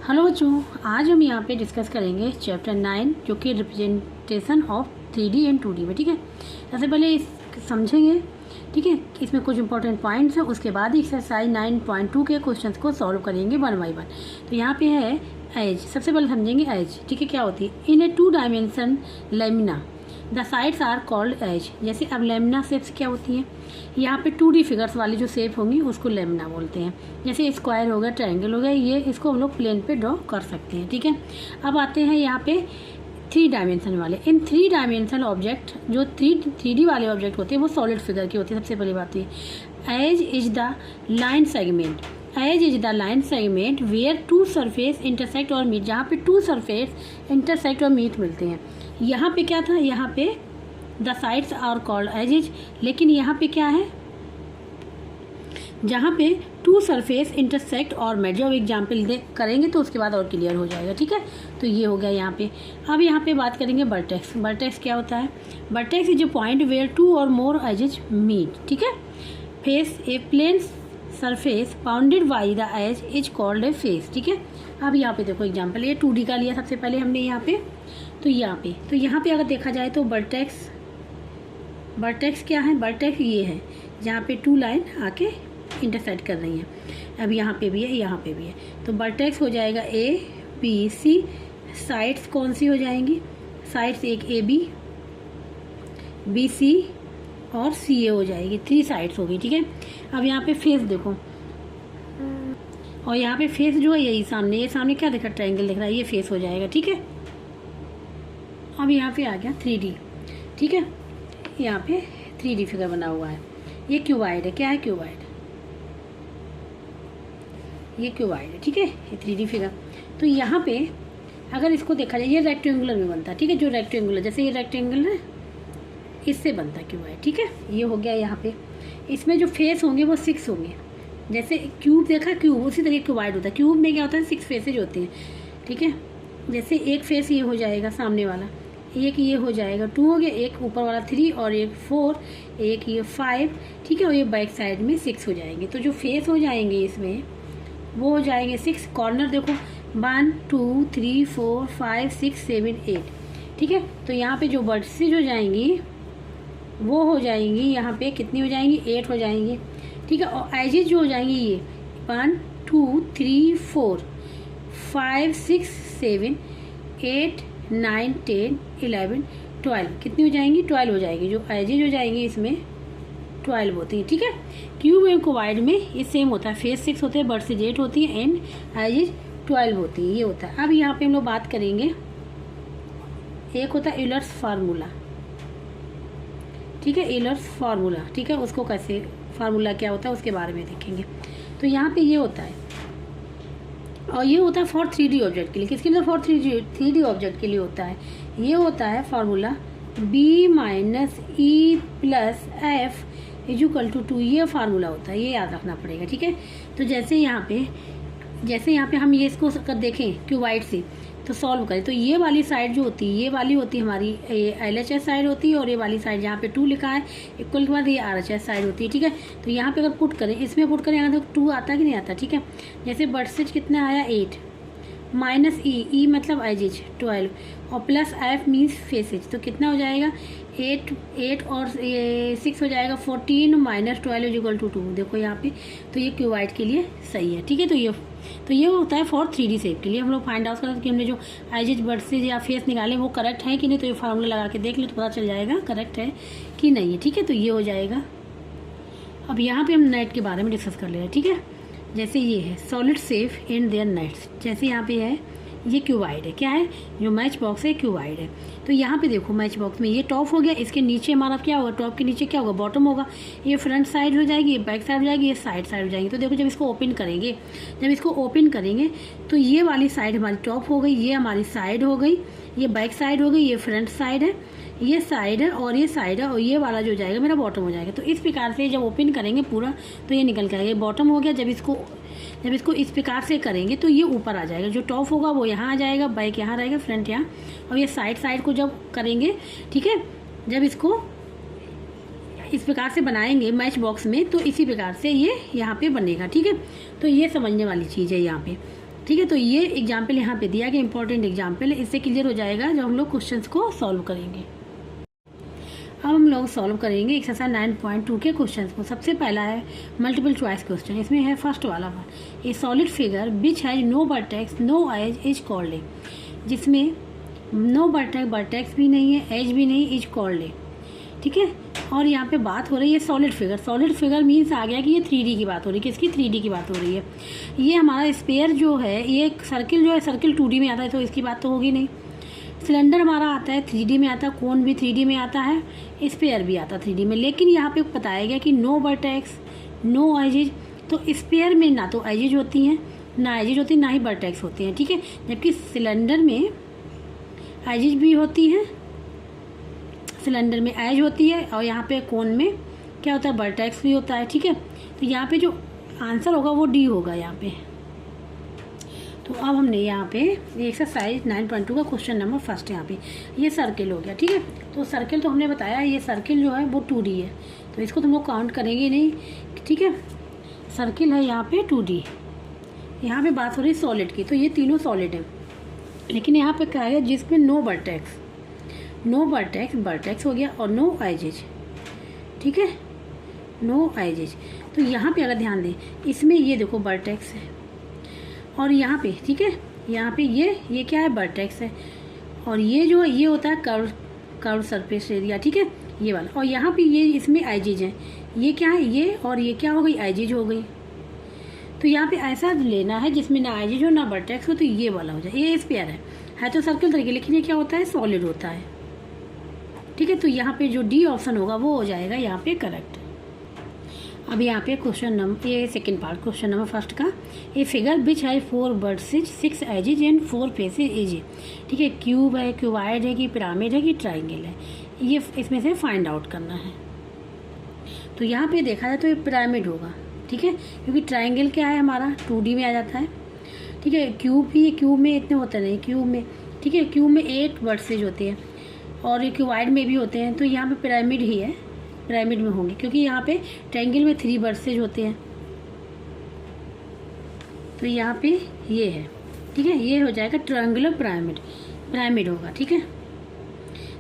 Hello बच्चों, आज हम यहाँ पे डिस्कस करेंगे चैप्टर 9 जो कि representation of 3D and 2D में। ठीक है, सबसे पहले इस समझेंगे। ठीक है, इसमें कुछ इंपॉर्टेंट पॉइंट्स हैं, उसके बाद एक्सरसाइज 9.2 के क्वेश्चंस को सॉल्व करेंगे 1 बाय 1। तो यहाँ पे है एज। सबसे पहले समझेंगे एज। ठीक है, क्या होती है? In a 2 dimension lamina the sides are called edge. जैसे अब लेमिना शेप्स क्या होती हैं? यहाँ पे 2D फिगर्स वाली जो शेप होंगी उसको लेमिना बोलते हैं। जैसे स्क्वायर हो गया, ट्रायंगल हो गया, ये इसको हम लोग प्लेन पे ड्रॉ कर सकते हैं। ठीक है, अब आते हैं यहाँ पे 3 डायमेंशन वाले। इन 3 डायमेंशनल ऑब्जेक्ट, जो 3D वाले ऑब्जेक्ट होते हैं वो सॉलिड फिगर के होते हैं। सबसे पहली बात ये, edge is the line segment. Edge is the line segment where 2 surface intersect or meet. जहाँ पे 2 सरफेस इंटरसेक्ट और मीट मिलते हैं। यहाँ पे क्या था? यहाँ पे the sides are called edges. लेकिन यहाँ पे क्या है? जहाँ पे 2 सरफेस इंटरसेक्ट और मेट। जब एग्जाम्पल करेंगे तो उसके बाद और क्लियर हो जाएगा। ठीक है, तो ये हो गया यहाँ पे। अब यहाँ पे बात करेंगे वर्टेक्स। वर्टेक्स क्या होता है? Vertex is a point where 2 or more edges meet. ठीक है, face a plane surface bounded by the edge is called a face. ठीक है, अब यहाँ पे देखो एग्जाम्पल, ये 2D का लिया सबसे पहले हमने यहाँ पे। तो यहाँ पे अगर देखा जाए तो वर्टेक्स क्या है? वर्टेक्स ये है जहाँ पे 2 लाइन आके इंटरसेक्ट कर रही हैं। अब यहाँ पे भी है, यहाँ पे भी है। तो वर्टेक्स हो जाएगा ABC। साइड्स कौन सी हो जाएंगी? साइड्स एक AB, BC और CA हो जाएगी। 3 साइड्स हो गई। ठीक है, अब यहाँ पे फेस देखो, और यहाँ पे फेस जो है यही सामने, ये सामने क्या दिख रहा है? ट्रायंगल दिख रहा है, ये फेस हो जाएगा। ठीक है, अब यहाँ पे आ गया 3D। ठीक है, यहाँ पे 3D फिगर बना हुआ है। ये क्यूबाइड है। क्या है? क्यूबाइड। ये क्यूबाइड है। ठीक है, ये 3D फिगर। तो यहाँ पे अगर इसको देखा जाए, ये रेक्टेंगुलर में बनता है। ठीक है, जो रेक्टेंगुलर, जैसे ये रेक्टेंगल है, इससे बनता है क्यूबाइड। ठीक है, ये हो गया यहाँ पे। इसमें जो फेस होंगे वो 6 होंगे। जैसे क्यूब देखा, क्यूब उसी तरह क्यूबाइड होता है। क्यूब में क्या होता है? 6 फेसेज होते हैं। ठीक है, जैसे एक फेस ये हो जाएगा सामने वाला, एक ये हो जाएगा 2 हो गया, एक ऊपर वाला 3 और एक 4, एक ये 5। ठीक है, और ये बैक साइड में 6 हो जाएंगे। तो जो फेस हो जाएंगे इसमें वो हो जाएंगे 6। कॉर्नर देखो 1 2 3 4 5 6 7 8। ठीक है, तो यहाँ पे जो वर्टिसेज हो जाएंगी वो हो जाएंगी, यहाँ पे कितनी हो जाएंगी? 8 हो जाएंगी। ठीक है, और एजेस जो हो जाएंगी ये 1 2 3 4 5 6 7 8 9 10 11 12। कितनी हो जाएंगी? 12 हो जाएगी। जो एजेज हो जाएंगी इसमें 12 होती हैं। ठीक है, क्यूब एंड क्यूबाइड में ये सेम होता है। फेस 6 होते हैं, वर्टिसेज 8 होती है एंड एजेज 12 होती है। ये होता है। अब यहाँ पे हम लोग बात करेंगे, एक होता है यूलर्स फार्मूला। ठीक है, यूलर्स फार्मूला। ठीक है, उसको कैसे, फार्मूला क्या होता है उसके बारे में देखेंगे। तो यहाँ पे ये होता है, और ये होता है फॉर 3D ऑब्जेक्ट के लिए। किसके लिए? फॉर 3D ऑब्जेक्ट के लिए होता है। ये होता है फार्मूला B - E + F = 2। ये फार्मूला होता है, ये याद रखना पड़ेगा। ठीक है, तो जैसे यहाँ पे हम ये इसको कर देखें क्यूबाइड से तो सॉल्व करें, तो ये वाली साइड जो होती है, ये वाली होती है हमारी LHS साइड होती है, और ये वाली साइड जहाँ पे 2 लिखा है इक्वल के बाद ये RHS साइड होती है। ठीक है, तो यहाँ पे अगर पुट करें, इसमें पुट करें, यहाँ तक 2 आता है कि नहीं आता? ठीक है, जैसे वर्टिसेज कितना आया? 8 -E मतलब एजेज 12 और +F मीन्स फेसेज। तो कितना हो जाएगा? 8 और 6 हो जाएगा 14 - 12 = 2। देखो यहाँ पे, तो ये क्यूबाइड के लिए सही है। ठीक है, तो ये होता है फॉर 3D शेप के लिए। हम लोग फाइंड आउट करते कि हमने जो एजेज वर्टिसेज या फेस निकाले वो करेक्ट है कि नहीं। तो ये फार्मूला लगा के देख लो तो पता चल जाएगा करेक्ट है कि नहीं है। ठीक है, तो ये हो जाएगा। अब यहाँ पे हम नेट के बारे में डिस्कस कर ले रहे हैं। ठीक है, जैसे ये है solid shape and their nets. जैसे यहाँ पे है, ये क्यूबाइड है। क्या है? जो मैच बॉक्स है क्यूबाइड है। तो यहाँ पे देखो मैच बॉक्स में ये टॉप हो गया, इसके नीचे हमारा क्या होगा? टॉप के नीचे क्या होगा? बॉटम होगा। ये फ्रंट साइड हो जाएगी, ये बैक साइड हो जाएगी, ये साइड हो जाएगी। तो देखो जब इसको ओपन करेंगे तो ये वाली साइड हमारी टॉप हो गई, ये हमारी साइड हो गई, ये बैक साइड हो गई, ये फ्रंट साइड है, ये साइड है और ये साइड है, और ये वाला जो जाएगा मेरा बॉटम हो जाएगा। तो इस प्रकार से जब ओपन करेंगे पूरा तो ये निकल के आएगा, ये बॉटम हो गया। जब इसको इस प्रकार से करेंगे तो ये ऊपर आ जाएगा। जो टॉप होगा वो यहाँ आ जाएगा, बैक यहाँ रहेगा, फ्रंट यहाँ, और ये साइड को जब करेंगे, ठीक है, जब इसको इस प्रकार से बनाएंगे मैच बॉक्स में तो इसी प्रकार से ये यहाँ पे बनेगा। ठीक है, तो ये समझने वाली चीज़ है यहाँ पे। ठीक है, तो ये एग्जाम्पल यहाँ पे दिया गया, इंपॉर्टेंट एग्जाम्पल है, इससे क्लियर हो जाएगा जब हम लोग क्वेश्चंस को सॉल्व करेंगे। अब हम लोग सॉल्व करेंगे एक्सरसाइज 9.2 के क्वेश्चंस को। सबसे पहला है मल्टीपल चॉइस क्वेश्चन। इसमें है फर्स्ट वाला one, a solid figure which has no vertex no edge is called a. जिसमें नो वर्टेक्स भी नहीं है, एज भी नहीं, इज कॉल्ड ए। ठीक है, और यहाँ पे बात हो रही है solid figure. Solid figure means आ गया कि ये 3D की बात हो रही है। किसकी? 3D की बात हो रही है। ये हमारा स्पेयर जो है, ये सर्किल जो है, सर्किल 2D में आता है, तो इसकी बात तो होगी नहीं। सिलेंडर हमारा आता है 3D में आता है, कोन भी 3D में आता है, स्पेयर भी आता है 3D में। लेकिन यहाँ पे बताया गया कि नो वर्टेक्स नो एजेज, तो स्पेयर में ना तो एजेज होती हैं, ना एजेज होती है, ना ही वर्टेक्स होती हैं। ठीक है, जबकि सिलेंडर में एजेज भी होती हैं, सिलेंडर में एज होती है, और यहाँ पे कोन में क्या होता है? वर्टेक्स भी होता है। ठीक है, तो यहाँ पे जो आंसर होगा वो डी होगा यहाँ पे। तो अब हमने यहाँ पे एक्सरसाइज 9.2 का क्वेश्चन नंबर फर्स्ट यहाँ पे ये सर्किल हो गया। ठीक है, तो सर्किल तो हमने बताया ये सर्किल जो है वो 2D है, तो इसको तुम लोग काउंट करेंगे नहीं। ठीक है, सर्किल है यहाँ पे 2D। यहाँ पे बात हो रही सॉलिड की, तो ये तीनों सॉलिड है। लेकिन यहाँ पे क्या है? जिसमें no vertex, no vertex, vertex हो गया, और नो एजेज। ठीक है, नो एजेज। तो यहाँ पे अगर ध्यान दें, इसमें ये देखो वर्टेक्स है, और यहाँ पे ठीक है, यहाँ पे ये क्या है? वर्टेक्स है, और ये जो है ये होता है कर्व सरफेस एरिया। ठीक है, ये वाला, और यहाँ पे ये इसमें एजेज है। ये क्या है? ये, और ये क्या हो गई? एजेज हो गई। तो यहाँ पे ऐसा लेना है जिसमें ना एजेज हो ना वर्टेक्स हो, तो ये वाला हो जाए। ये स्पेयर है तो सर्किल तरीके, लेकिन ये क्या होता है? सॉलिड होता है। ठीक है, तो यहाँ पे जो डी ऑप्शन होगा वो हो जाएगा यहाँ पे करेक्ट। अब यहाँ पे क्वेश्चन नंबर, ये second part question number first का, ए फिगर विच है 4 versus 6 edges and 4 faces is. ठीक है, क्यूब है, क्यूबाइड है, कि पिरामिड है, कि ट्राइंगल है, ये इसमें से फाइंड आउट करना है। तो यहाँ पे देखा जाए तो ये पिरामिड होगा। ठीक है, क्योंकि ट्राइंगल क्या है हमारा? 2D में आ जाता है। ठीक है, क्यूब भी, क्यूब में इतने होते नहीं, क्यूब में ठीक है, क्यूब में 8 वर्सेज होते हैं, और क्यूबाइड में भी होते हैं। तो यहाँ पे पिरामिड ही है, पिरामिड में होंगे, क्योंकि यहाँ पे ट्रायंगल में 3 वर्सेज होते हैं। तो यहाँ पे ये है। ठीक है, ये हो जाएगा ट्रायंगुलर पिरामिड, पिरामिड होगा। ठीक है,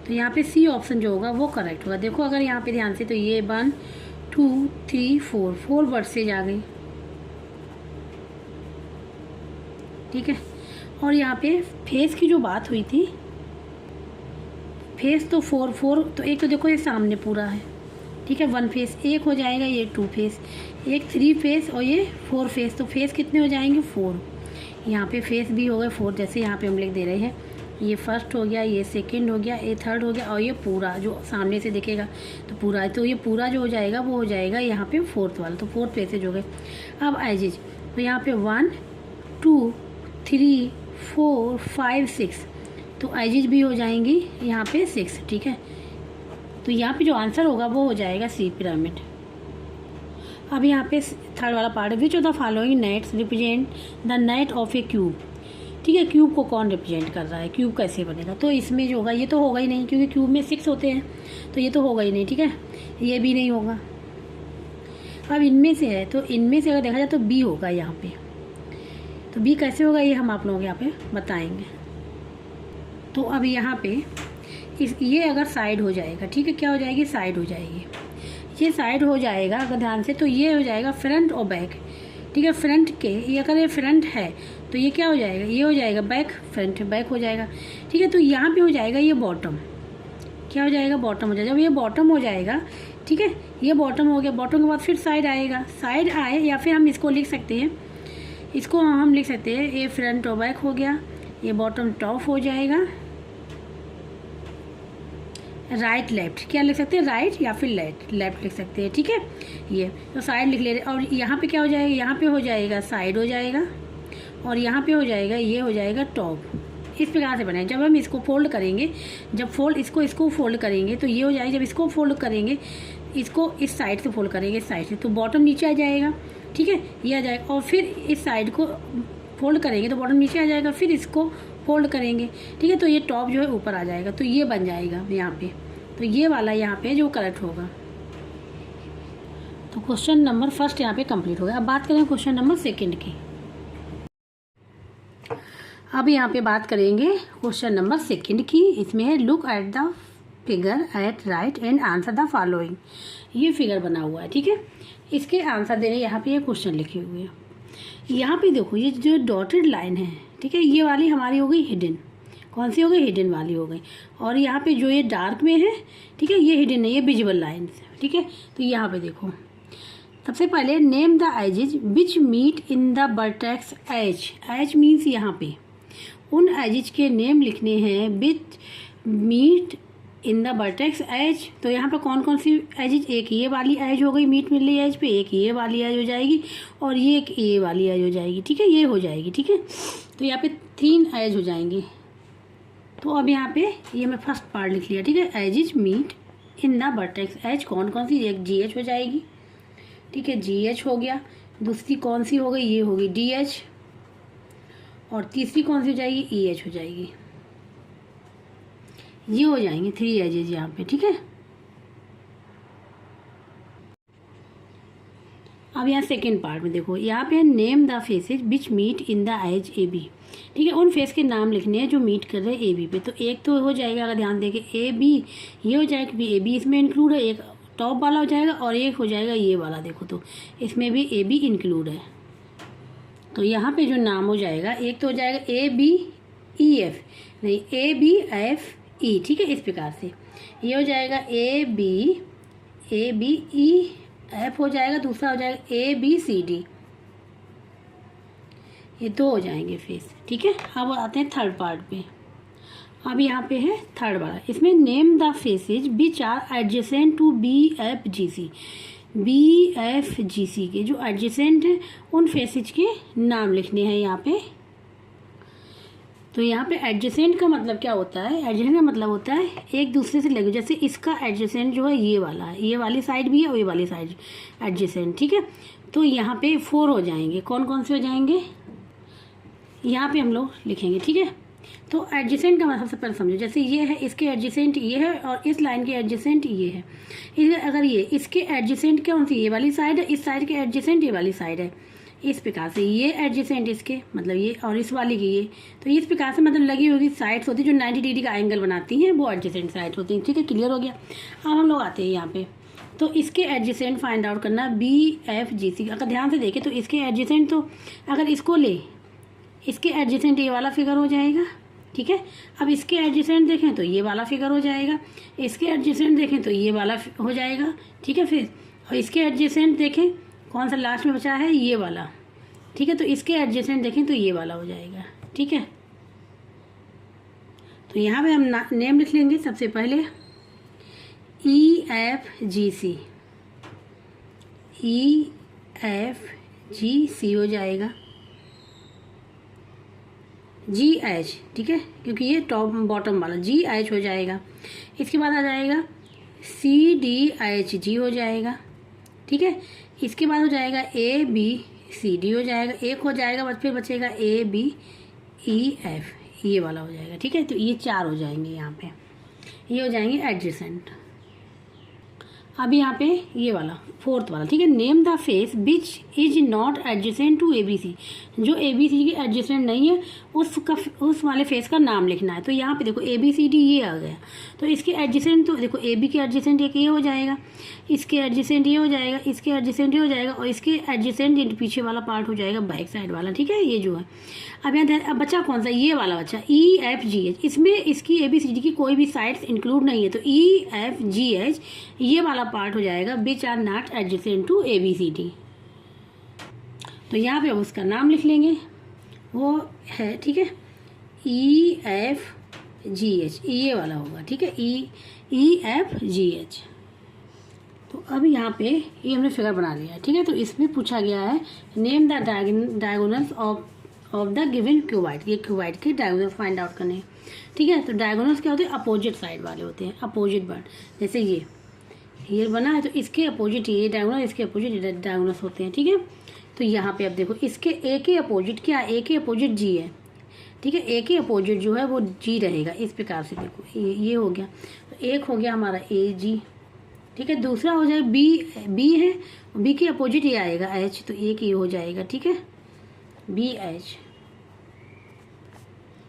तो यहाँ पे सी ऑप्शन जो होगा वो करेक्ट होगा। देखो अगर यहाँ पे ध्यान से, तो ये 1 2 3 4 वर्सेज आ गई। ठीक है, और यहाँ पे फेस की जो बात हुई थी, फेस तो 4 तो एक तो देखो ये सामने पूरा है। ठीक है, 1 फेस एक हो जाएगा, ये 2 फेस, एक 3 फेस, और ये 4 फेस। तो फेस कितने हो जाएंगे? 4। यहाँ पे फेस भी हो गए 4, जैसे यहाँ पे हम लिख दे रहे हैं। ये फर्स्ट हो गया, ये सेकंड हो गया, ये थर्ड हो गया, और ये पूरा जो सामने से दिखेगा तो पूरा, तो ये पूरा जो हो जाएगा वो हो जाएगा यहाँ पे 4th वाला। तो 4 फेसेज हो गए। अब एजेज, तो यहाँ पे 1 2 3 4 5 6, तो एजेज भी हो जाएंगी यहाँ पे 6। ठीक है, तो यहाँ पे जो आंसर होगा वो हो जाएगा सी पिरामिड। अब यहाँ पे थर्ड वाला part, which of the following nets represent the net of a cube. ठीक है, क्यूब को कौन रिप्रेजेंट कर रहा है? क्यूब कैसे बनेगा? तो इसमें जो होगा ये तो होगा ही नहीं, क्योंकि क्यूब में 6 होते हैं, तो ये तो होगा ही नहीं। ठीक है, ये भी नहीं होगा। अब इनमें से है, तो इनमें से अगर देखा जाए तो बी होगा यहाँ पे। तो बी कैसे होगा ये हम आप लोगों को यहाँ पे बताएंगे। तो अब यहाँ पे ये अगर साइड हो जाएगा, ठीक है, क्या हो जाएगी? साइड हो जाएगी। ये साइड हो जाएगा अगर ध्यान से, तो ये हो जाएगा फ्रंट और बैक। ठीक है, फ्रंट के, ये अगर ये फ्रंट है तो ये क्या हो जाएगा? ये हो जाएगा बैक, फ्रंट बैक हो जाएगा। ठीक है, तो यहाँ पे हो जाएगा ये बॉटम। क्या हो जाएगा? बॉटम हो जाएगा। जब ये बॉटम हो जाएगा, ठीक है, ये बॉटम हो गया, बॉटम के बाद फिर साइड आएगा, साइड आए, या फिर हम इसको लिख सकते हैं, इसको हम लिख सकते हैं ये फ्रंट और बैक हो गया, ये बॉटम टॉप हो जाएगा, राइट लेफ्ट, क्या लिख सकते हैं? राइट या फिर लेफ्ट लिख सकते हैं। ठीक है, ये तो साइड लिख ले रहे। और यहाँ पे क्या हो जाएगा? यहाँ पे हो जाएगा साइड हो जाएगा, और यहाँ पे हो जाएगा, ये हो जाएगा टॉप। इस प्रकार से बनाए। जब हम इसको फोल्ड करेंगे, जब फोल्ड इसको फोल्ड करेंगे तो ये हो जाएगा। जब इसको फोल्ड करेंगे, इसको इस साइड से फोल्ड करेंगे, इस साइड से, तो बॉटम नीचे आ जाएगा। ठीक है, ये आ जाएगा। और फिर इस साइड को फोल्ड करेंगे तो बॉटम नीचे आ जाएगा, फिर इसको फोल्ड करेंगे। ठीक है, तो ये टॉप जो है ऊपर आ जाएगा, तो ये बन जाएगा यहाँ पे। तो ये वाला यहाँ पे जो करेक्ट होगा। तो क्वेश्चन नंबर फर्स्ट यहाँ पे कंप्लीट हो गया। अब बात करें क्वेश्चन नंबर सेकंड की। अब यहाँ पे बात करेंगे क्वेश्चन नंबर 2 की। इसमें है look at the figure at right and answer the following. ये फिगर बना हुआ है, ठीक है। इसके आंसर देने यहाँ पे ये क्वेश्चन लिखे हुए हैं। यहाँ पे देखो ये जो डॉटेड लाइन है, ठीक है, ये वाली हमारी हो गई हिडन। कौन सी हो गई? हिडन वाली हो गई। और यहाँ पे जो ये डार्क में है, ठीक है, ये हिडन है, ये विजिबल लाइन, ठीक है। तो यहाँ पे देखो सबसे पहले name the edges which meet in the vertex edge. Edge means यहाँ पे उन एजेज के नेम लिखने हैं which meet in the vertex edge. तो यहाँ पे कौन कौन सी एजेज? एक ये वाली एज हो गई मीट मिल रही एज पे, एक ये वाली एज हो जाएगी और ये एक ये वाली एज हो जाएगी, ठीक है, ये हो जाएगी, ठीक है। तो यहाँ पे 3 एज हो जाएंगी। तो अब यहाँ पे ये मैं फर्स्ट पार्ट लिख लिया, ठीक है। Edges meet in the vertex edge कौन कौन सी? एक GH हो जाएगी, ठीक है, GH हो गया। दूसरी कौन सी हो गई? ये होगी DH। और तीसरी कौन सी हो जाएगी? EH हो जाएगी। ये हो जाएंगे 3 एजेज यहाँ पे, ठीक है। अब यहाँ सेकेंड पार्ट में देखो, यहाँ पे name the faces which meet in the edge AB, ठीक है। उन फेस के नाम लिखने हैं जो मीट कर रहे हैं AB पे। तो एक तो हो जाएगा, अगर ध्यान देंगे AB, ये हो जाएगा कि AB इसमें इंक्लूड है, एक टॉप वाला हो जाएगा और एक हो जाएगा ये वाला। देखो तो इसमें भी AB इंक्लूड है। तो यहाँ पे जो नाम हो जाएगा, एक तो हो जाएगा ABEF, नहीं ABFE, ठीक है, इस प्रकार से ये हो जाएगा ABEF हो जाएगा। दूसरा हो जाएगा ABCD, ये 2 हो जाएंगे फेस, ठीक है। अब आते हैं थर्ड पार्ट पे। अब यहाँ पे है थर्ड वाला, इसमें name the faces which are adjacent to BFGC। BFGC के जो एडजेसेंट हैं उन फेसेज के नाम लिखने हैं यहाँ पे। तो यहाँ पे एडजेसेंट का मतलब क्या होता है? एडजेसेंट का मतलब होता है एक दूसरे से लगे। जैसे इसका एडजेसेंट जो है ये वाला है, ये वाली साइड भी है और ये वाली साइड एडजेसेंट, ठीक है। तो यहाँ पे 4 हो जाएंगे। कौन कौन से हो जाएंगे? यहाँ पे हम लोग लिखेंगे, ठीक है। तो एडजेसेंट का मतलब सबसे पहले समझो, जैसे ये है, इसके एडजेसेंट ये है और इस लाइन के एडजेसेंट ये है। अगर ये इसके एडजेसेंट कौन सी? ये वाली साइड है, इस साइड के एडजेसेंट ये वाली साइड है। इस प्रकार से ये एडजेसेंट इसके मतलब ये, और इस वाली की ये। तो इस प्रकार से मतलब लगी हुई साइड्स होती है जो 90 डिग्री का एंगल बनाती हैं, वो एडजेसेंट साइड्स होती हैं, ठीक है। क्लियर हो गया। अब हम लोग आते हैं यहाँ पे। तो इसके एडजेसेंट फाइंड आउट करना BFGC। अगर ध्यान से देखें तो इसके एडजेसेंट, तो अगर इसको ले, इसके एडजेसेंट ये वाला फिगर हो जाएगा, ठीक है। अब इसके एडजेसेंट देखें तो ये वाला फिगर हो जाएगा, इसके एडजेसेंट देखें तो ये वाला हो जाएगा, ठीक है। फिर और इसके एडजेसेंट देखें, कौन सा लास्ट में बचा है? ये वाला, ठीक है। तो इसके एडजेसेंट देखें तो ये वाला हो जाएगा, ठीक है। तो यहाँ पे हम नेम लिख लेंगे सबसे पहले EFGC, EFGC हो जाएगा। GH, ठीक है, क्योंकि ये टॉप बॉटम वाला GH हो जाएगा। इसके बाद आ जाएगा CDHG हो जाएगा, ठीक है। इसके बाद हो जाएगा ABCD हो जाएगा, एक हो जाएगा, बस फिर बचेगा ABEF, ये वाला हो जाएगा, ठीक है। तो ये 4 हो जाएंगे यहाँ पे, ये हो जाएंगे एडजेसेंट। अब यहाँ पे ये वाला फोर्थ वाला, ठीक है। Name the face which is not adjacent to ABC। जो ABC की एडजेसेंट नहीं है उस वाले फेस का नाम लिखना है। तो यहाँ पे देखो ABCD ये आ गया। तो इसके एडजेसेंट, तो देखो AB के एडजेसेंट एक ये हो जाएगा, इसके एडजेसेंट ये हो जाएगा, इसके एडजेसेंट ये हो जाएगा और इसके एडजेसेंट पीछे वाला पार्ट हो जाएगा बैक साइड वाला, ठीक है, ये जो है। अब यहाँ अब बच्चा कौन सा? ये वाला बच्चा EFGH। इसमें इसकी ABCD की कोई भी साइड्स इंक्लूड नहीं है। तो EFGH ये वाला पार्ट हो जाएगा which are not adjacent to ABCD। तो यहाँ पे उसका नाम लिख लेंगे, वो है, ठीक है, EFGH, ये वाला होगा, ठीक है, EFGH। तो अब यहाँ पे ये हमने फिगर बना लिया है, ठीक है। तो इसमें पूछा गया है name the diagonals of the given cuboid. ये क्यूबाइड के डायगोनल्स फाइंड आउट करने हैं, ठीक है। तो डायगोनल्स क्या होते हैं? अपोजिट साइड वाले होते हैं, अपोजिट बर्ड। जैसे ये बना है तो इसके अपोजिट ये डायगोनल, इसके अपोजिट डायगोनल्स होते हैं, ठीक है। तो यहाँ पे अब देखो इसके ए के अपोजिट क्या? ए के अपोजिट G है, ठीक है। ए के अपोजिट जो है वो G रहेगा। इस प्रकार से देखो ये हो गया। तो एक हो गया हमारा AG, ठीक है। दूसरा हो जाएगा B है, B के अपोजिट ये आएगा H, तो एक ये हो जाएगा, ठीक है, BH।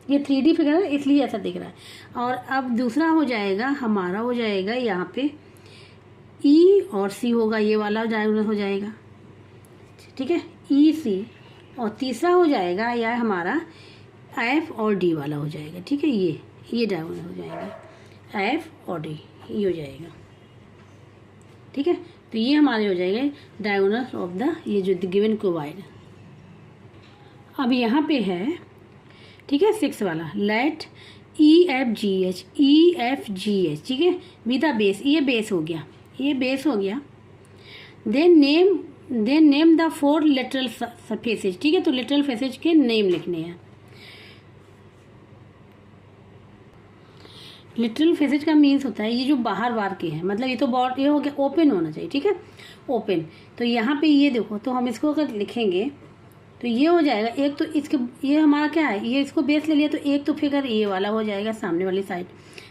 ये 3D फिगर है इसलिए ऐसा दिख रहा है। और अब दूसरा हो जाएगा हमारा, हो जाएगा यहाँ पे ई और सी होगा, ये वाला डायगोनल हो जाएगा, ठीक है, ई सी। और तीसरा हो जाएगा या हमारा एफ और डी वाला हो जाएगा, ठीक है, ये डायगोनल हो जाएगा, एफ और डी ये हो जाएगा, ठीक है। तो ये हमारे हो जाएंगे डायगोनल ऑफ द ये जो गिवन क्यूबॉइड। अब यहाँ पे है, ठीक है, 6 वाला, let E F G H, ठीक है, बी द बेस, ये बेस हो गया, ये बेस हो गया। Then name the 4 lateral faces, ठीक है, तो लेटरल फेसेज के नेम लिखने हैं। लिटरल फेसेज का मीन्स होता है ये जो बाहर के हैं, मतलब ये तो ये हो गया ओपन होना चाहिए, ठीक है, ओपन। तो यहाँ पे ये देखो, तो हम इसको अगर लिखेंगे तो ये हो जाएगा एक, तो इसके ये हमारा क्या है, ये इसको बेस ले लिया, तो एक तो फिगर ये वाला हो जाएगा, सामने वाली साइड,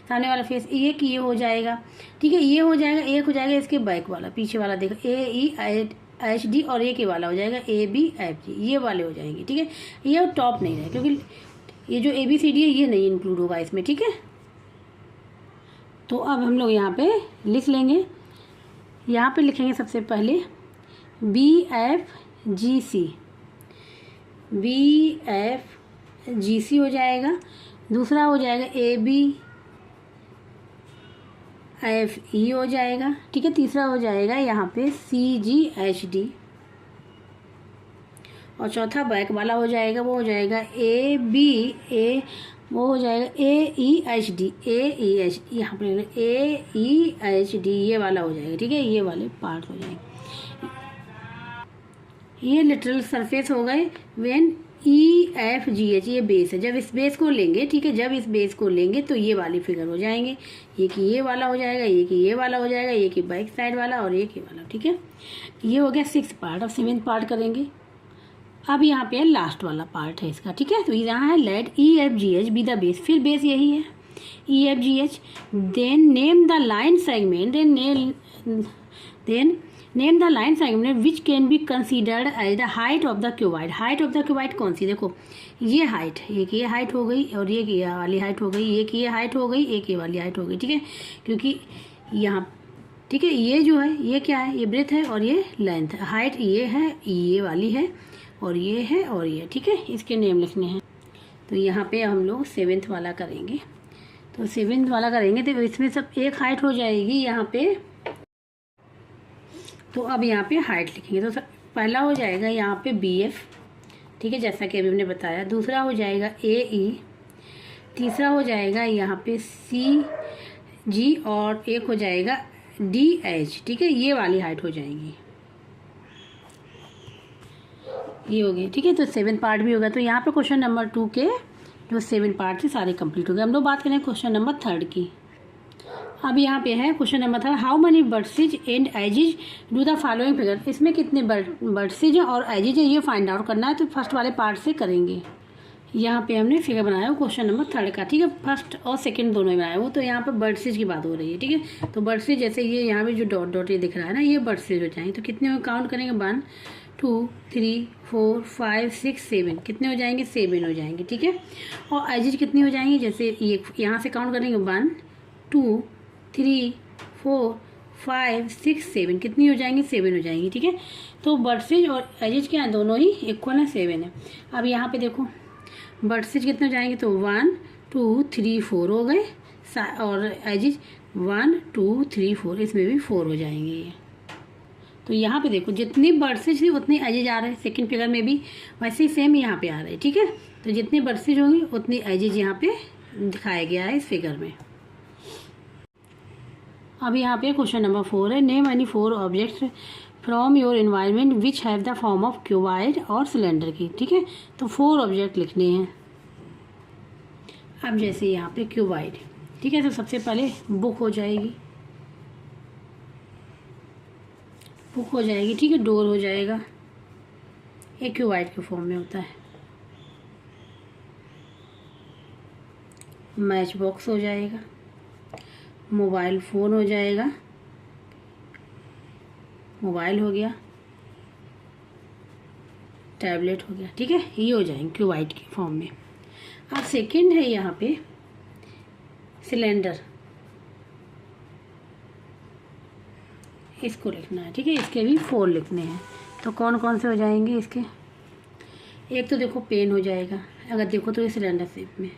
सामने वाला फेस, एक ये हो जाएगा, ठीक है, ये हो जाएगा, एक हो जाएगा इसके बैक वाला, पीछे वाला देखो ए ई एच डी, और एक ये वाला हो जाएगा ए बी एफ जी, ये वाले हो जाएंगे, ठीक है। ये टॉप नहीं है क्योंकि ये जो ए बी सी डी है ये नहीं इंक्लूड होगा इसमें, ठीक है। तो अब हम लोग यहाँ पे लिख लेंगे, यहाँ पे लिखेंगे सबसे पहले बी एफ जी सी, बी एफ जी सी हो जाएगा। दूसरा हो जाएगा ए बी एफ ई हो जाएगा, ठीक है। तीसरा हो जाएगा यहाँ पे सी जी एच डी, और चौथा बैक वाला हो जाएगा, वो हो जाएगा ए बी ए, वो हो जाएगा ए ई एच डी, ए ई एच, यहाँ पर ए ई एच डी ये वाला हो जाएगा, ठीक है, ये वाले पार्ट हो जाएंगे। ये लिटरल सरफेस हो गए when E F G H, ये बेस है, जब इस बेस को लेंगे, ठीक है, जब इस बेस को लेंगे तो ये वाली फिगर हो जाएंगे, ये कि ये वाला हो जाएगा, ये कि ये वाला हो जाएगा, ये कि बैक साइड वाला, और ये कि वाला, ठीक है। ये हो गया 6 पार्ट। अब 7th पार्ट करेंगे। अब यहाँ पे लास्ट वाला पार्ट है इसका, ठीक है। तो यहाँ है let E F G H be the base, फिर बेस यही है E F G H. Then name the line segment, then name the line segment which can be considered as the height of the cuboid. Height of the cuboid कौन सी, देखो ये height, एक ये height हो गई, और एक ये वाली हाइट हो गई, एक ये हाइट हो गई, एक ये वाली हाइट हो गई, ठीक है, क्योंकि यहाँ, ठीक है, ये जो है ये क्या है, ये ब्रेथ है और ये लेंथ है। हाइट ये है, ये वाली है, और ये है, और ये, ठीक है, इसके नेम लिखने हैं। तो यहाँ पे हम लोग 7th वाला करेंगे। तो 7th वाला करेंगे तो इसमें सब एक हाइट हो जाएगी यहाँ पे। तो अब यहाँ पे हाइट लिखेंगे, तो पहला हो जाएगा यहाँ पे बी एफ, ठीक है, जैसा कि अभी हमने बताया। दूसरा हो जाएगा ए ई, तीसरा हो जाएगा यहाँ पे सी जी, और एक हो जाएगा डी एच, ठीक है, ये वाली हाइट हो जाएगी, ये हो गई, ठीक है। तो 7th पार्ट भी होगा। तो यहाँ पे क्वेश्चन नंबर 2 के जो 7 पार्ट थे सारे कंप्लीट हो गए। हम लोग बात करें क्वेश्चन नंबर 3 की। अब यहाँ पे है question number 3, how many vertices and edges do the following figure. इसमें कितने बर्डसिज और एजिज है ये फाइंड आउट करना है। तो फर्स्ट वाले पार्ट से करेंगे। यहाँ पे हमने फिगर बनाया क्वेश्चन नंबर 3 का, ठीक है, फर्स्ट और सेकंड दोनों ही बनाया वो। तो यहाँ पर बर्डसिज की बात हो रही है, ठीक है। तो बर्डसिज जैसे ये यहाँ पे जो डॉट डॉट ये दिख रहा है ना, ये बर्डसिज हो जाएंगे। तो कितने में काउंट करेंगे, 1 2 3 4 5 6 7, कितने हो जाएंगे, 7 हो जाएंगे, ठीक है। और एजिज कितनी हो जाएंगी, जैसे ये यहाँ से काउंट करेंगे 1 2 3 4 5 6 7, कितनी हो जाएंगी, 7 हो जाएंगी, ठीक है। तो बर्डसिज और एजिज क्या है, दोनों ही इक्वल है, 7 है। अब यहाँ पे देखो बर्डसिज कितने हो जाएंगे, तो 1 2 3 4 हो गए, और एजिज 1 2 3 4, इसमें भी 4 हो जाएंगे ये। तो यहाँ पे देखो जितनी बर्डसिज थी उतनी एजिज आ रहे हैं, सेकंड फिगर में भी वैसे ही सेम यहाँ पे आ रहे हैं, ठीक है। तो जितनी बर्डसिज होंगी उतनी एजिज यहाँ पे दिखाया गया है इस फिगर में। अब यहाँ पे क्वेश्चन नंबर 4 है, name any 4 objects from your environment which have the form of cuboid और सिलेंडर की, ठीक है। तो 4 ऑब्जेक्ट लिखने हैं। अब जैसे यहाँ पे क्यूबॉइड, ठीक है, तो सबसे पहले बुक हो जाएगी, बुक हो जाएगी, ठीक है। डोर हो जाएगा, एक क्यूबॉइड के फॉर्म में होता है। मैच बॉक्स हो जाएगा, मोबाइल फ़ोन हो जाएगा, मोबाइल हो गया, टैबलेट हो गया, ठीक है, ये हो जाएंगे क्यूबॉइड के फॉर्म में। अब सेकंड है यहाँ पे सिलेंडर, इसको लिखना है, ठीक है। इसके भी 4 लिखने हैं। तो कौन कौन से हो जाएंगे इसके, एक तो देखो पेन हो जाएगा, अगर देखो तो ये सिलेंडर शेप में,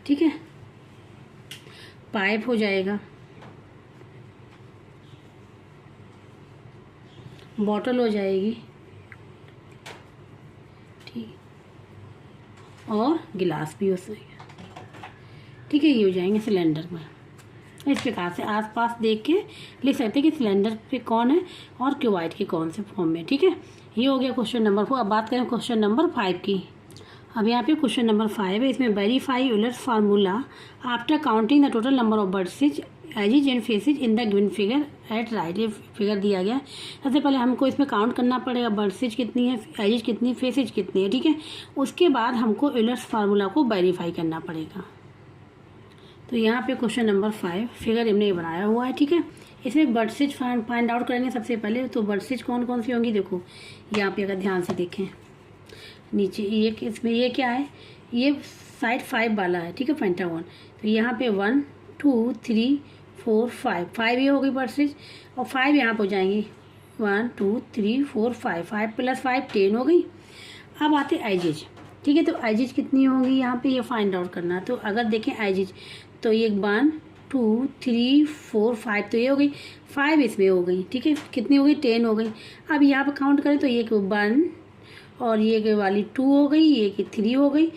ठीक है। पाइप हो जाएगा, बॉटल हो जाएगी, ठीक, और गिलास भी हो जाएगा, ठीक है। ये हो जाएंगे सिलेंडर में। इस प्रकार से आसपास देख के लिख सकते हैं कि सिलेंडर पे कौन है और क्यूबाइड के कौन से फॉर्म में, ठीक है। ये हो गया क्वेश्चन नंबर 4। अब बात करें क्वेश्चन नंबर 5 की। अब यहाँ पे क्वेश्चन नंबर 5 है, इसमें verify Euler's formula after counting the total number of birds edges and faces in the given figure at right. ये फिगर दिया गया है। सबसे पहले हमको इसमें काउंट करना पड़ेगा, बर्ड्स कितनी है, एजिज कितनी, फेसेज कितनी है, ठीक है। उसके बाद हमको यूलर्स फार्मूला को वेरीफाई करना पड़ेगा। तो यहाँ पे क्वेश्चन नंबर 5 फिगर हमने बनाया हुआ है, ठीक है। इसमें बर्ड्स फाइंड आउट करेंगे सबसे पहले। तो बर्ड्स कौन कौन सी होंगी, देखो यहाँ पे अगर ध्यान से देखें नीचे, ये इसमें ये क्या है, ये साइड 5 वाला है, ठीक है, पेंटागन। तो यहाँ पे 1 2 3 4 5 ये हो गई बर्ड्स, और 5 यहाँ पे हो जाएंगी 1 2 3 4 5 5 + 5 10 हो गई। अब आते एजिज, ठीक है। तो एजिज कितनी होंगी यहाँ पे, ये फाइंड आउट करना। तो अगर देखें एजिज, तो ये 1 2 3 4 5, तो ये हो गई 5 इसमें हो गई, ठीक है। कितनी हो गई, 10 हो गई। अब यहाँ पे काउंट करें तो ये 1 और ये वाली 2 हो गई, ये 3 हो गई,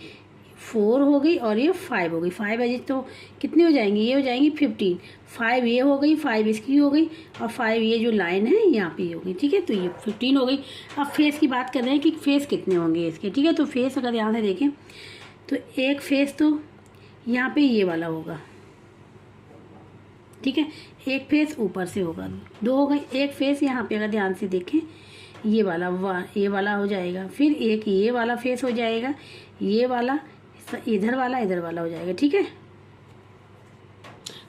4 हो गई, और ये 5 हो गई। 5 एजिज तो कितनी हो जाएंगी, ये हो जाएंगी 15। 5 ये हो गई, 5 इसकी हो गई, और 5 ये जो लाइन है यहाँ पे हो गई, ठीक है। तो ये 15 हो गई। अब फेस की बात कर रहे हैं कि फेस कितने होंगे इसके, ठीक है। तो फेस अगर यहाँ से देखें तो एक फेस तो यहाँ पे ये वाला होगा, ठीक है। एक फेस ऊपर से होगा, 2 हो गई। एक फेस यहाँ पे अगर ध्यान से देखें ये वाला ये वाला हो जाएगा, फिर एक ये वाला फेस हो जाएगा, ये वाला इधर वाला हो जाएगा, ठीक है।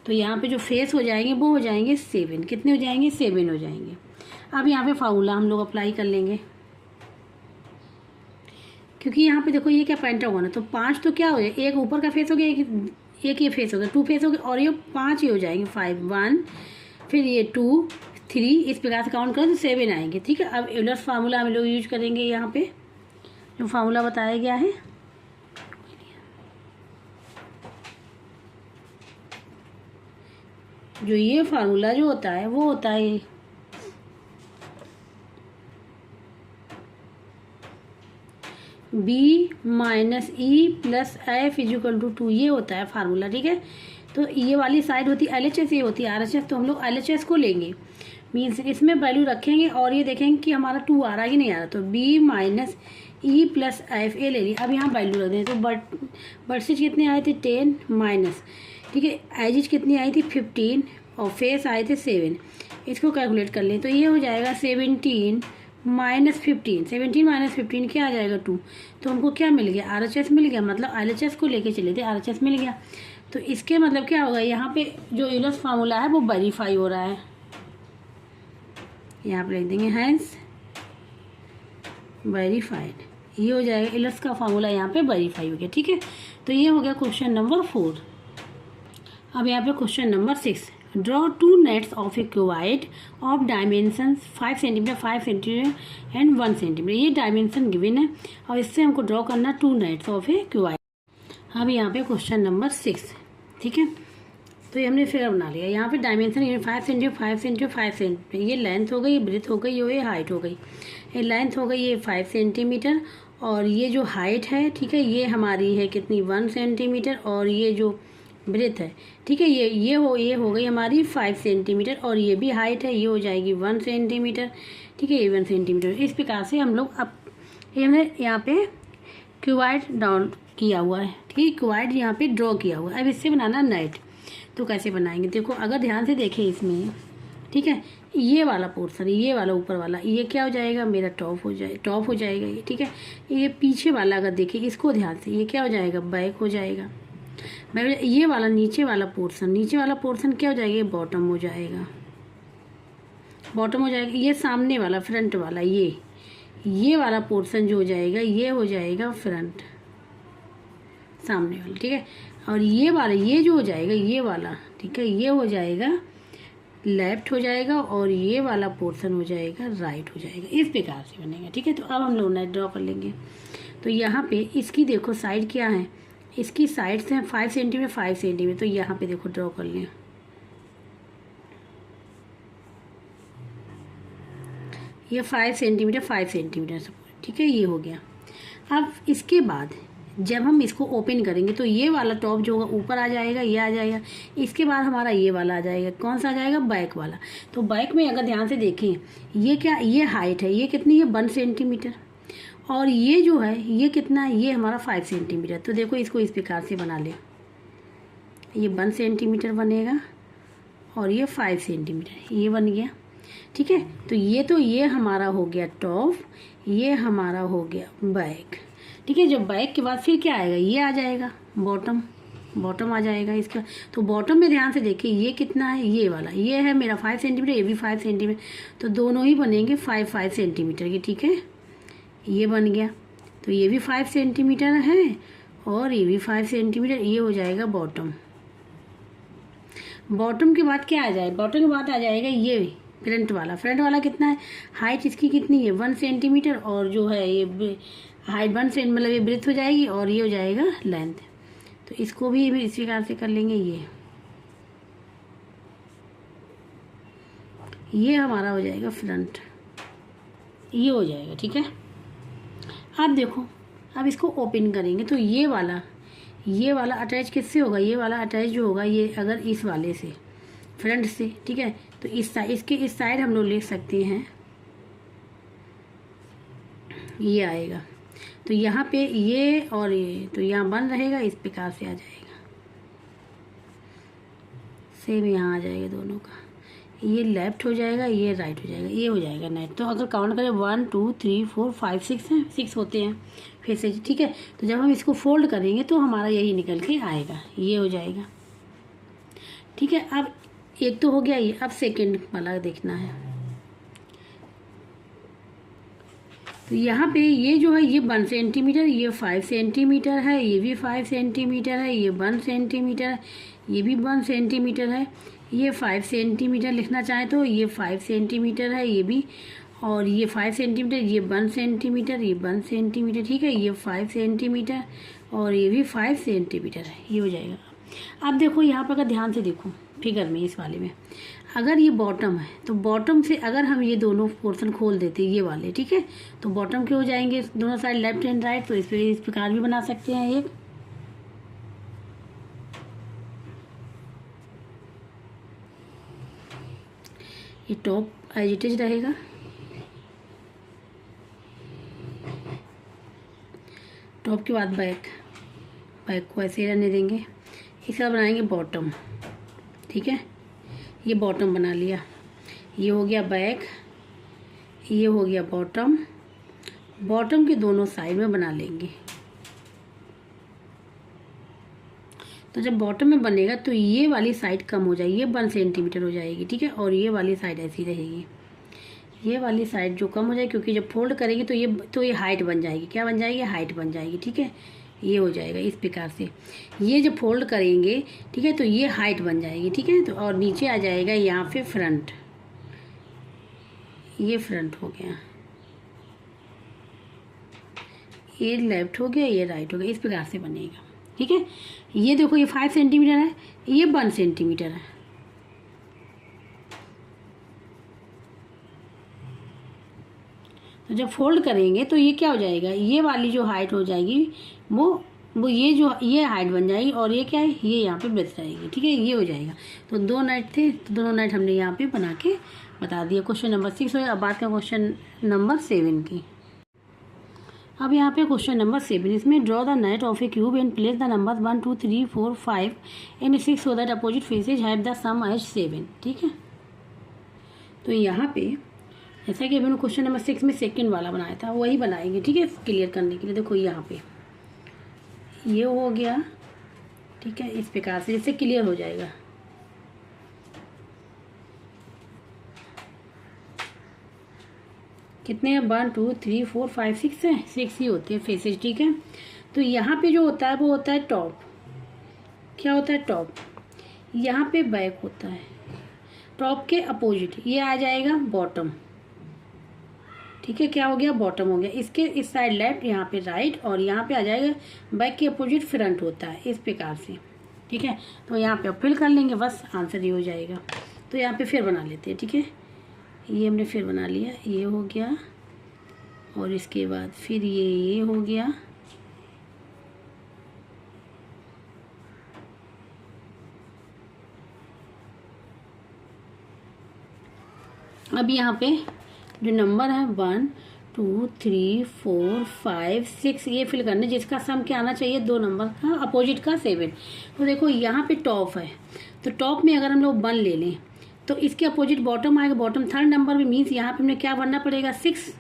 तो यहाँ पे जो फेस हो जाएंगे वो हो जाएंगे 7। कितने हो जाएंगे, 7 हो जाएंगे। अब यहाँ पे फार्मूला हम लोग अप्लाई कर लेंगे, क्योंकि यहाँ पे देखो ये क्या पेंटागन है। तो 5 तो क्या हो जाएगा, एक ऊपर का फेस हो गया, एक ये फेस हो गया, 2 फेस हो गए, और ये 5 ही हो जाएंगे, 5 1, फिर ये 2 3, इस प्रकार से काउंट करें तो 7 आएंगे, ठीक है। अब यूलर्स फार्मूला हम लोग यूज करेंगे। यहाँ पे जो फार्मूला बताया गया है, जो ये फार्मूला जो होता है वो होता है B - E + F = 2, ये होता है फार्मूला, ठीक है। तो ये वाली साइड होती है LHS, ये होती है RHS। तो हम लोग LHS को लेंगे, मीन्स इसमें वैल्यू रखेंगे और ये देखेंगे कि हमारा 2 आ रहा है कि नहीं आ रहा। तो B - E + F ये ले ली। अब यहाँ वैल्यू रख दें। तो बर्ड्स कितने आए थे, 10 माइनस, ठीक है। एजिज कितनी आई थी, 15, और फेस आए थे 7। इसको कैलकुलेट कर लें तो ये हो जाएगा 17 - 15। 17 - 15 क्या आ जाएगा, 2। तो हमको क्या मिल गया, RHS मिल गया। मतलब LHS को लेके चले थे, RHS मिल गया। तो इसके मतलब क्या होगा, यहाँ पे जो यूलर्स फार्मूला है वो वेरीफाई हो रहा है। यहाँ पे लिख देंगे हैंस वेरीफाइड, ये हो जाएगा यूलर्स का फार्मूला यहाँ पे वेरीफाई हो गया, ठीक है। तो ये हो गया क्वेश्चन नंबर 4। अब यहाँ पे question number 6, draw 2 nets of A cuboid of dimension 5 centimetre 5 centimetre and 1 centimetre. ये डायमेंशन गिवन है और इससे हमको ड्रॉ करना 2 नेट्स ऑफ ए क्यूबाइड। अब यहाँ पे क्वेश्चन नंबर 6, ठीक है। तो ये हमने फिगर बना लिया। यहाँ पे डायमेंशन 5 सेंटीमीटर 5 सेंटीमीटर 5 सेंटीमीटर, ये लेंथ हो गई, ब्रेथ हो गई, ये हाइट हो गई। ये लेंथ हो गई ये 5 सेंटीमीटर, और ये जो हाइट है, ठीक है, ये हमारी है कितनी, 1 सेंटीमीटर, और ये जो ब्रेथ है, ठीक है, ये हो गई हमारी 5 सेंटीमीटर, और ये भी हाइट है, ये हो जाएगी 1 सेंटीमीटर, ठीक है, ये 1 सेंटीमीटर। इस प्रकार से हम लोग अब ये हमने यहाँ पे क्यूबाइड डाउन किया हुआ है, ठीक है, क्यूबाइड यहाँ पे ड्रॉ किया हुआ है। अब इससे बनाना नेट, तो कैसे बनाएंगे, देखो अगर ध्यान से देखें इसमें, ठीक है, ये वाला पोर्शन, ये वाला ऊपर वाला, ये क्या हो जाएगा, मेरा टॉप हो जाएगा ये, ठीक है। ये पीछे वाला अगर देखें इसको ध्यान से, ये क्या हो जाएगा, बैक हो जाएगा। ये वाला नीचे वाला पोर्शन क्या हो जाएगा, ये बॉटम हो जाएगा। ये सामने वाला फ्रंट वाला, ये वाला पोर्शन जो हो जाएगा ये हो जाएगा फ्रंट, सामने वाला, ठीक है। और ये वाला, ये जो हो जाएगा ये वाला, ठीक है, ये हो जाएगा लेफ्ट हो जाएगा और ये वाला पोर्शन हो जाएगा राइट हो जाएगा। इस प्रकार से बनेगा, ठीक है। तो अब हम लोग नेट ड्रॉ कर लेंगे। तो यहाँ पे इसकी देखो साइड क्या है, इसकी साइड से 5 सेंटीमीटर 5 सेंटीमीटर। तो यहाँ पे देखो ड्रॉ कर लें, ये 5 सेंटीमीटर 5 सेंटीमीटर, ठीक है, ये हो गया। अब इसके बाद जब हम इसको ओपन करेंगे तो ये वाला टॉप जो होगा ऊपर आ जाएगा, ये आ जाएगा। इसके बाद हमारा ये वाला आ जाएगा, कौन सा आ जाएगा, बैक वाला। तो बैक में अगर ध्यान से देखें, ये क्या, ये हाइट है, ये कितनी है 1 सेंटीमीटर, और ये जो है ये कितना है, ये हमारा 5 सेंटीमीटर। तो देखो इसको इस प्रकार से बना ले, ये 1 सेंटीमीटर बनेगा और ये 5 सेंटीमीटर, ये बन गया, ठीक है। तो ये हमारा हो गया टॉप, ये हमारा हो गया बैक, ठीक है। जब बैक के बाद फिर क्या आएगा, ये आ जाएगा बॉटम, बॉटम आ जाएगा इसका। तो बॉटम में ध्यान से देखिए ये कितना है, ये वाला, ये है मेरा 5 सेंटीमीटर, ये भी 5 सेंटीमीटर। तो दोनों ही बनेंगे 5 सेंटीमीटर के, ठीक है। ये बन गया, तो ये भी 5 सेंटीमीटर है और ये भी 5 सेंटीमीटर, ये हो जाएगा बॉटम। बॉटम के बाद क्या आ जाएगा, बॉटम के बाद आ जाएगा ये फ्रंट वाला। फ्रंट वाला कितना है, हाइट इसकी कितनी है 1 सेंटीमीटर, और जो है ये हाइट 1 सेंट मतलब ये ब्रेथ हो जाएगी और ये हो जाएगा लेंथ। तो इसको भी इस प्रकार से कर लेंगे, ये हमारा हो जाएगा फ्रंट, ये हो जाएगा, ठीक है। अब देखो, अब इसको ओपन करेंगे तो ये वाला अटैच किससे होगा, ये वाला अटैच जो होगा ये अगर इस वाले से फ्रंट से, ठीक है। तो इस साइड, इसके इस साइड हम लोग लिख सकते हैं, ये आएगा। तो यहाँ पे ये और ये, तो यहाँ बंद रहेगा, इस प्रकार से आ जाएगा, सेम यहाँ आ जाएगा दोनों का। ये लेफ्ट हो जाएगा, ये राइट हो जाएगा, ये हो जाएगा नेट। तो अगर काउंट करें 1 2 3 4 5 6 हैं, 6 होते हैं फिर से, ठीक है। तो जब हम इसको फोल्ड करेंगे तो हमारा यही निकल के आएगा, ये हो जाएगा, ठीक है। अब एक तो हो गया ये, अब सेकंड वाला देखना है। तो यहाँ पे ये जो है ये 1 सेंटीमीटर, ये 5 सेंटीमीटर है, ये भी 5 सेंटीमीटर है, ये 1 सेंटीमीटर है, ये भी 1 सेंटीमीटर है, ये 5 सेंटीमीटर लिखना चाहे तो ये 5 सेंटीमीटर है, ये भी, और ये 5 सेंटीमीटर, ये 1 सेंटीमीटर, ये 1 सेंटीमीटर, ठीक है। ये 5 सेंटीमीटर और ये भी 5 सेंटीमीटर है, ये हो जाएगा। अब देखो यहाँ पर अगर ध्यान से देखो फिगर में, इस वाले में अगर ये बॉटम है तो बॉटम से अगर हम ये दोनों पोर्शन खोल देते ये वाले, ठीक है, तो बॉटम के हो जाएंगे दोनों साइड लेफ्ट एंड राइट। तो इस प्रकार भी बना सकते हैं एक, ये टॉप एज इट इज रहेगा, टॉप के बाद बैक को ऐसे रहने देंगे। इसका बनाएंगे बॉटम, ठीक है। ये बॉटम बना लिया, ये हो गया बैक, ये हो गया बॉटम। बॉटम के दोनों साइड में बना लेंगे। तो जब बॉटम में बनेगा तो ये वाली साइड कम हो जाएगी, ये 1 सेंटीमीटर हो जाएगी, ठीक है। और ये वाली साइड ऐसी रहेगी, ये वाली साइड जो कम हो जाएगी, क्योंकि जब फोल्ड करेंगे तो ये हाइट बन जाएगी, क्या बन जाएगी, हाइट बन जाएगी, ठीक है। ये हो जाएगा इस प्रकार से, ये जब फोल्ड करेंगे, ठीक है, तो ये हाइट बन जाएगी, ठीक है। तो और नीचे आ जाएगा यहाँ पे फ्रंट, ये फ्रंट हो गया, ये लेफ्ट हो गया, ये राइट हो गया, इस प्रकार से बनेगा, ठीक है। ये देखो ये 5 सेंटीमीटर है, ये 1 सेंटीमीटर है, तो जब फोल्ड करेंगे तो ये क्या हो जाएगा, ये वाली जो हाइट हो जाएगी वो ये हाइट बन जाएगी, और ये क्या है, ये यहाँ पे ब्रेथ रहेगी, ठीक है। ये हो जाएगा। तो 2 नाइट थे, तो दोनों नाइट हमने यहाँ पे बना के बता दिया। क्वेश्चन नंबर 6 हो गया। अब बात का क्वेश्चन नंबर 7 की। अब यहाँ पे क्वेश्चन नंबर 7, इसमें draw the net of a cube and place the number 1 2 3 4 5 and 6 so that opposite faces have the sum as 7, ठीक है। तो यहाँ पे जैसा कि अभी क्वेश्चन नंबर 6 में सेकंड वाला बनाया था वही बनाएंगे, ठीक है, क्लियर करने के लिए। देखो यहाँ पे ये हो गया, ठीक है, इस प्रकार से जैसे क्लियर हो जाएगा। कितने हैं, 1 2 3 4 5 6 है, 6 ही होते हैं फेसेज, ठीक है। तो यहाँ पे जो होता है वो होता है टॉप। क्या होता है? टॉप। यहाँ पे बैक होता है। टॉप के अपोजिट ये आ जाएगा बॉटम। ठीक है, क्या हो गया? बॉटम हो गया। इसके इस साइड लेफ्ट, यहाँ पे राइट, और यहाँ पे आ जाएगा बैक के अपोजिट फ्रंट होता है, इस प्रकार से। ठीक है, तो यहाँ पे अब फिल कर लेंगे, बस आंसर ये हो जाएगा। तो यहाँ पे फिर बना लेते हैं। ठीक है, ये हमने फिर बना लिया, ये हो गया, और इसके बाद फिर ये हो गया, अब यहाँ पे जो नंबर है 1 2 3 4 5 6 ये फिल करना, जिसका सम क्या आना चाहिए? 2 नंबर का अपोजिट का 7। तो देखो यहाँ पे टॉप है, तो टॉप में अगर हम लोग 1 ले लें तो इसके अपोजिट बॉटम आएगा। बॉटम थर्ड नंबर में मीन्स यहाँ पे हमने क्या भरना पड़ेगा? 6।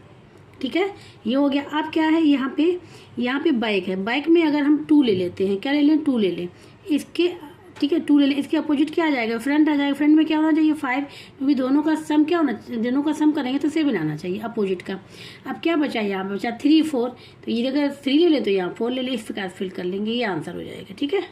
ठीक है, ये हो गया। अब क्या है? यहाँ पे बाइक है। बाइक में अगर हम 2 ले लेते हैं, क्या ले लें? 2 ले लें इसके। ठीक है, 2 ले लें, इसके अपोजिट क्या आ जाएगा? फ्रंट आ जाएगा। फ्रंट में क्या होना चाहिए? 5, क्योंकि दोनों का सम क्या होना, दोनों का सम करेंगे तो 7 आना चाहिए अपोजिट का। अब क्या बचा? यहाँ पे बचा 3 4, तो ये अगर 3 ले लें तो यहाँ 4 ले लें, इस प्रकार फिल कर लेंगे, ये आंसर हो जाएगा। ठीक है,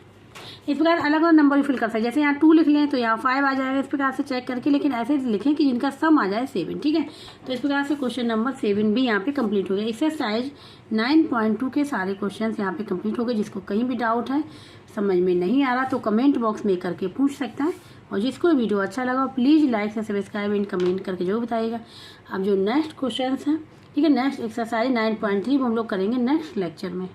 इस प्रकार अलग अलग नंबर भी फिल कर सकते हैं। जैसे यहाँ 2 लिख लें तो यहाँ 5 आ जाएगा, इस प्रकार से चेक करके, लेकिन ऐसे लिखें कि जिनका सम आ जाए 7। ठीक है, तो इस प्रकार से क्वेश्चन नंबर 7 भी यहाँ पे कंप्लीट हो गया। एक्सरसाइज 9.2 के सारे क्वेश्चन यहाँ पे कंप्लीट हो गए। जिसको कहीं भी डाउट है, समझ में नहीं आ रहा, तो कमेंट बॉक्स में करके पूछ सकता है। और जिसको वीडियो अच्छा लगा प्लीज़ लाइक से सब्सक्राइब एंड कमेंट करके जो बताइएगा। अब जो नेक्स्ट क्वेश्चन हैं, ठीक है, नेक्स्ट एक्सरसाइज 9.3 हम लोग करेंगे नेक्स्ट लेक्चर में।